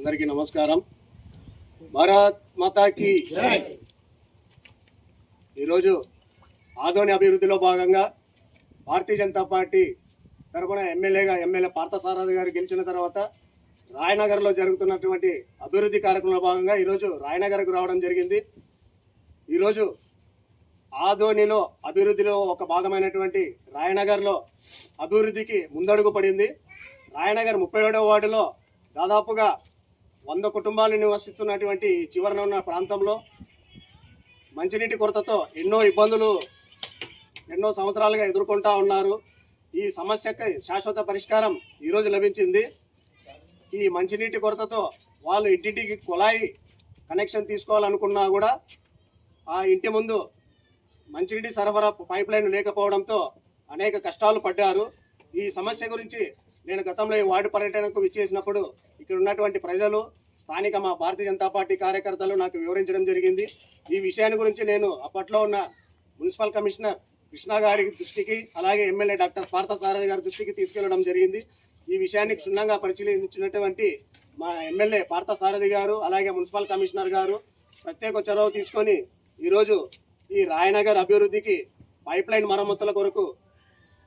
అందరికీ నమస్కారం. భారత్ మాతాకి జై. ఈరోజు ఆదోని అభివృద్ధిలో భాగంగా భారతీయ జనతా పార్టీ తరపున ఎమ్మెల్యే పార్థసారథి గారు గెలిచిన తర్వాత రాయనగర్లో జరుగుతున్నటువంటి అభివృద్ధి కార్యక్రమంలో భాగంగా ఈరోజు రాయనగర్కు రావడం జరిగింది. ఈరోజు ఆదోనిలో అభివృద్ధిలో ఒక భాగమైనటువంటి రాయనగర్లో అభివృద్ధికి ముందడుగు పడింది. రాయనగర్ 37వ వార్డులో దాదాపుగా 100 కుటుంబాలు నివసిస్తున్నటువంటి చివరన ఉన్న ప్రాంతంలో మంచినీటి కొరతతో ఎన్నో ఇబ్బందులు ఎన్నో సంవత్సరాలుగా ఎదుర్కొంటూ ఉన్నారు. ఈ సమస్యకి శాశ్వత పరిష్కారం ఈరోజు లభించింది. ఈ మంచినీటి కొరతతో వాళ్ళు ఇంటింటికి కుళాయి కనెక్షన్ తీసుకోవాలనుకున్నా కూడా ఆ ఇంటి ముందు మంచినీటి సరఫరా పైప్ లైన్ లేకపోవడంతో అనేక కష్టాలు పడ్డారు. ఈ సమస్య గురించి నేను గతంలో ఈ వార్డు పర్యటనకు విచ్చేసినప్పుడు ఇక్కడ ఉన్నటువంటి ప్రజలు, స్థానిక మా భారతీయ జనతా పార్టీ కార్యకర్తలు నాకు వివరించడం జరిగింది. ఈ విషయాన్ని గురించి నేను అప్పట్లో ఉన్న మున్సిపల్ కమిషనర్ కృష్ణ గారి దృష్టికి, అలాగే ఎమ్మెల్యే డాక్టర్ పార్థసారథి గారి దృష్టికి తీసుకెళ్లడం జరిగింది. ఈ విషయాన్ని క్షుణ్ణంగా పరిశీలించినటువంటి మా ఎమ్మెల్యే పార్థసారథి గారు, అలాగే మున్సిపల్ కమిషనర్ గారు ప్రత్యేక చొరవ తీసుకొని ఈరోజు ఈ రాయనగర్ అభివృద్ధికి పైప్ లైన్ మరమ్మతుల కొరకు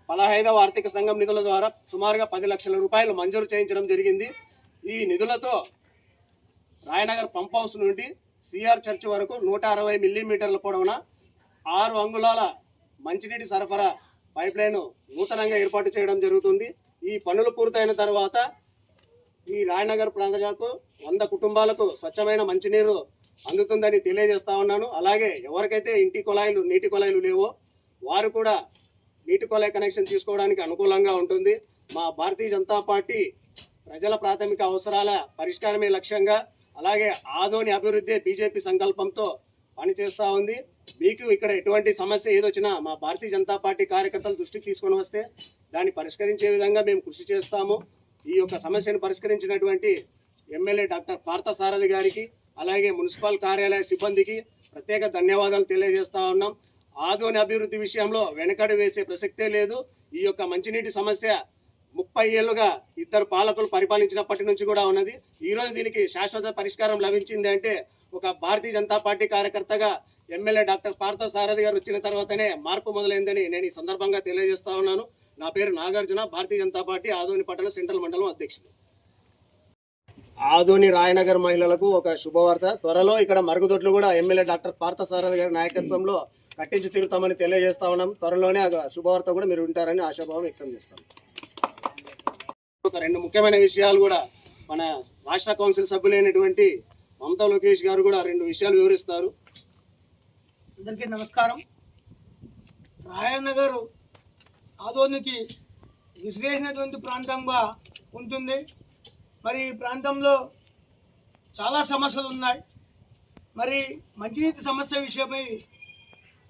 15వ ఆర్థిక సంఘం నిధుల ద్వారా సుమారుగా 10 లక్షల రూపాయలు మంజూరు చేయించడం జరిగింది. ఈ నిధులతో రాయనగర్ పంప్ హౌస్ నుండి సిఆర్ చర్చ్ వరకు 160 మిల్లీమీటర్ల పొడవున 6 అంగుళాల మంచినీటి సరఫరా పైప్ లైన్ నూతనంగా ఏర్పాటు చేయడం జరుగుతుంది. ఈ పనులు పూర్తయిన తర్వాత ఈ రాయనగర్ ప్రజలకు 100 కుటుంబాలకు స్వచ్ఛమైన మంచినీరు అందుతుందని తెలియజేస్తా ఉన్నాను. అలాగే ఎవరికైతే నీటి కుళాయిలు లేవో వారు కూడా నీటి కుళాయి కనెక్షన్ తీసుకోవడానికి అనుకూలంగా ఉంటుంది. మా భారతీయ జనతా పార్టీ ప్రజల ప్రాథమిక అవసరాల పరిష్కారమే లక్ష్యంగా, అలాగే ఆదోని అభివృద్ధి బీజేపీ సంకల్పంతో పనిచేస్తూ ఉంది. మీకు ఇక్కడ ఎటువంటి సమస్య ఏదొచ్చినా మా భారతీయ జనతా పార్టీ కార్యకర్తల దృష్టికి తీసుకొని వస్తే దాన్ని పరిష్కరించే విధంగా మేము కృషి చేస్తాము. ఈ యొక్క సమస్యను పరిష్కరించినటువంటి ఎమ్మెల్యే డాక్టర్ పార్థసారథి గారికి, అలాగే మున్సిపల్ కార్యాలయ సిబ్బందికి ప్రత్యేక ధన్యవాదాలు తెలియజేస్తా ఉన్నాం. ఆదోని అభివృద్ధి విషయంలో వెనకడు వేసే ప్రసక్తే లేదు. ఈ యొక్క మంచినీటి సమస్య 30 ఏళ్లుగా ఇద్దరు పాలకులు పరిపాలించినప్పటి నుంచి కూడా ఉన్నది. ఈరోజు దీనికి శాశ్వత పరిష్కారం లభించింది అంటే ఒక భారతీయ జనతా పార్టీ కార్యకర్తగా ఎమ్మెల్యే డాక్టర్ పార్థసారథి గారు వచ్చిన తర్వాతనే మార్పు మొదలైందని నేను ఈ సందర్భంగా తెలియజేస్తా ఉన్నాను. నా పేరు నాగార్జున, భారతీయ జనతా పార్టీ ఆదోని పట్టణ సెంట్రల్ మండలం అధ్యక్షుడు. ఆదోని రాయనగర్ మహిళలకు ఒక శుభవార్త. త్వరలో ఇక్కడ మరుగుదొడ్లు కూడా ఎమ్మెల్యే డాక్టర్ పార్థసారథి గారి నాయకత్వంలో కట్టించి తీరుతామని తెలియజేస్తా ఉన్నాం. త్వరలోనే ఆ శుభవార్త కూడా మీరు వింటారని ఆశాభావం వ్యక్తం చేస్తాం. ఒక 2 ముఖ్యమైన విషయాలు కూడా మన రాష్ట్ర కౌన్సిల్ సభ్యులైనటువంటి మమతా లోకేష్ గారు కూడా 2 విషయాలు వివరిస్తారు. అందరికీ నమస్కారం. రాయనగర్ ఆదోనికి విసిరేసినటువంటి ప్రాంతంగా ఉంటుంది. మరి ఈ ప్రాంతంలో చాలా సమస్యలు ఉన్నాయి. మరి మంచినీటి సమస్య విషయమై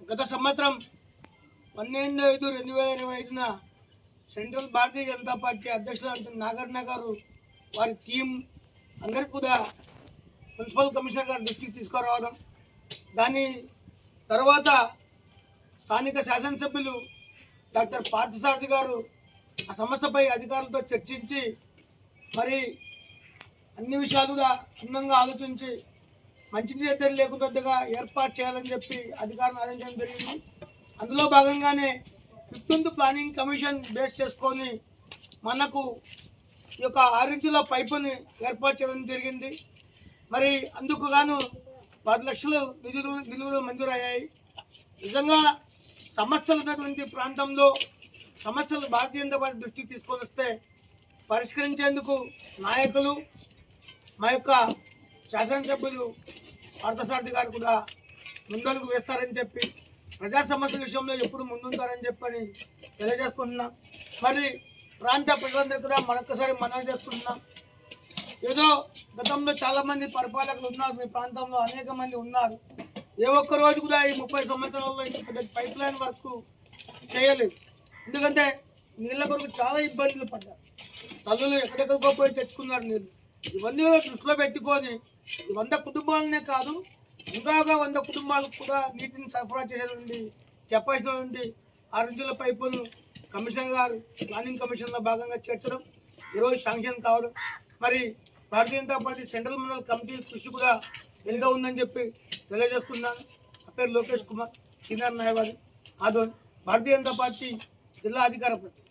గత సంవత్సరం 12/5/2025న సెంట్రల్ భారతీయ జనతా పార్టీ అధ్యక్షులు నాగార్జున గారు వారి టీం అందరికీ కూడా మున్సిపల్ కమిషనర్ గారి దృష్టికి తీసుకురావడం, దాని తర్వాత స్థానిక శాసనసభ్యులు డాక్టర్ పార్థసారథి గారు ఆ సమస్యపై అధికారులతో చర్చించి మరి అన్ని విషయాలు కూడా క్షుణ్ణంగా ఆలోచించి మంచినీటి ఎద్దరు లేకుండా ఏర్పాటు చేయాలని చెప్పి అధికారులను ఆదేశించడం జరిగింది. అందులో భాగంగానే 15th ప్లానింగ్ కమిషన్ బేస్ చేసుకొని మనకు ఈ యొక్క 6 ఇంచుల పైపుని ఏర్పాటు చేయడం జరిగింది. మరి అందుకు గాను 10 లక్షలు నిధులు మంజూరయ్యాయి. నిజంగా సమస్యలు ఉన్నటువంటి ప్రాంతంలో సమస్యలు భారతీయ జనతా పార్టీ దృష్టికి తీసుకొని వస్తే పరిష్కరించేందుకు నాయకులు, మా యొక్క శాసనసభ్యులు పార్థసారథి గారు కూడా ముందడుగు వేస్తారని చెప్పి, ప్రజా సమస్యల విషయంలో ఎప్పుడు ముందుంటారని చెప్పని తెలియజేసుకుంటున్నాం. మరి ప్రాంత ప్రజలందరూ కూడా మరొకసారి మనవి చేస్తున్నాం. ఏదో గతంలో చాలామంది పరిపాలకులు ఉన్నారు, మీ ప్రాంతంలో అనేక మంది ఉన్నారు. ఏ ఒక్క రోజు కూడా ఈ 30 సంవత్సరాల్లో ఇంత పైప్ లైన్ వర్క్ చేయలేదు. ఎందుకంటే నీళ్ళ కొరకు చాలా ఇబ్బందులు పడ్డారు. తల్లులు ఎక్కడెక్కడికో పోయి తెచ్చుకున్నారు నీళ్ళు. ఇవన్నీ దృష్టిలో పెట్టుకొని 100 కుటుంబాలనే కాదు, ఇంకా 100 కుటుంబాలకు కూడా నీటిని సరఫరా చేసేటువంటి కెపాసిటీ నుండి 6 ఇంచుల పైపును కమిషనర్ గారు ప్లానింగ్ కమిషన్లో భాగంగా చేర్చడం, ఈరోజు శాంక్షన్ కావడం, మరి Bharatiya Janata party central mandal committee కృషి కూడా ఎంతో ఉందని చెప్పి తెలియజేస్తున్నాను. నా పేరు లోకేష్ కుమార్, సీనియర్ న్యాయవాది, ఆదోని, భారతీయ జనతా పార్టీ జిల్లా అధికార ప్రతినిధి.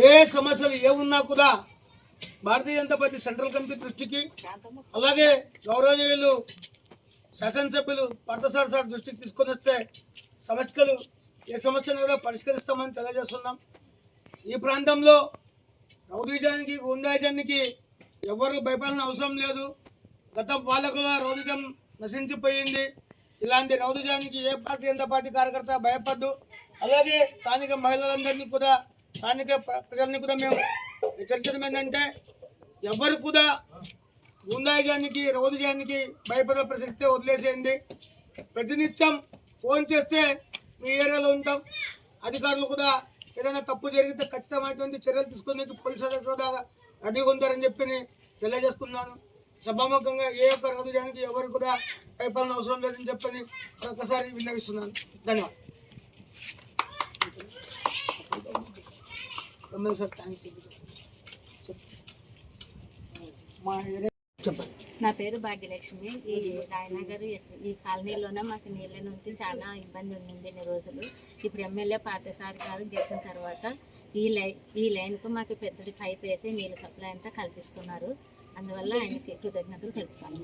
ఏ సమస్యలు ఏమున్నా కూడా భారతీయ జనతా పార్టీ సెంట్రల్ కమిటీ దృష్టికి, అలాగే గౌరవనీయులు శాసనసభ్యులు పార్థసారథి సార్ దృష్టికి తీసుకొని వస్తే సమస్యలు ఏ సమస్యను కూడా పరిష్కరిస్తామని తెలియజేస్తున్నాం. ఈ ప్రాంతంలో రౌడీజానికి గుండాజానికి ఎవరు భయపడాల్సిన అవసరం లేదు. గత పాలకుల రౌడీజం నశించిపోయింది. ఇలాంటి రౌడీజానికి ఏ భారతీయ జనతా పార్టీ కార్యకర్త భయపడ్డు. అలాగే స్థానిక మహిళలందరినీ కూడా, స్థానిక ప్రజల్ని కూడా మేము హెచ్చరించడం ఏంటంటే ఎవరు కూడా గుండాజానికి రౌడీజానికి భయపడే ప్రసక్తే వదిలేసేయండి. ప్రతినిత్యం ఫోన్ చేస్తే మీ ఏరియాలో ఉంటాం. అధికారులు కూడా ఏదైనా తప్పు జరిగితే ఖచ్చితమైనటువంటి చర్యలు తీసుకుని పోలీసు అధికారులు కూడా రెడీగా ఉంటారని చెప్పి తెలియజేస్తున్నాను. సభాముఖంగా ఏ ఒక్క రౌడీజానికి ఎవరు కూడా భయపడాల్సిన అవసరం లేదని చెప్పని మరొకసారి విన్నవిస్తున్నాను. ధన్యవాదాలు. Sir thanks. మా ఏరియా చెప్పండి. నా పేరు భాగ్యలక్ష్మి. ఈ రాయనగర్ ఈ కాలనీలోనే మాకు నీళ్ళ నుంచి చాలా ఇబ్బంది ఉండింది ఇన్ని రోజులు. ఇప్పుడు ఎమ్మెల్యే పార్థసారథి గారు గెలిచిన తర్వాత ఈ లైన్కు మాకు పెద్దది పైప్ వేసి నీళ్ళ సప్లై అంతా కల్పిస్తున్నారు. అందువల్ల ఆయనకి కృతజ్ఞతలు తెలుపుతాను.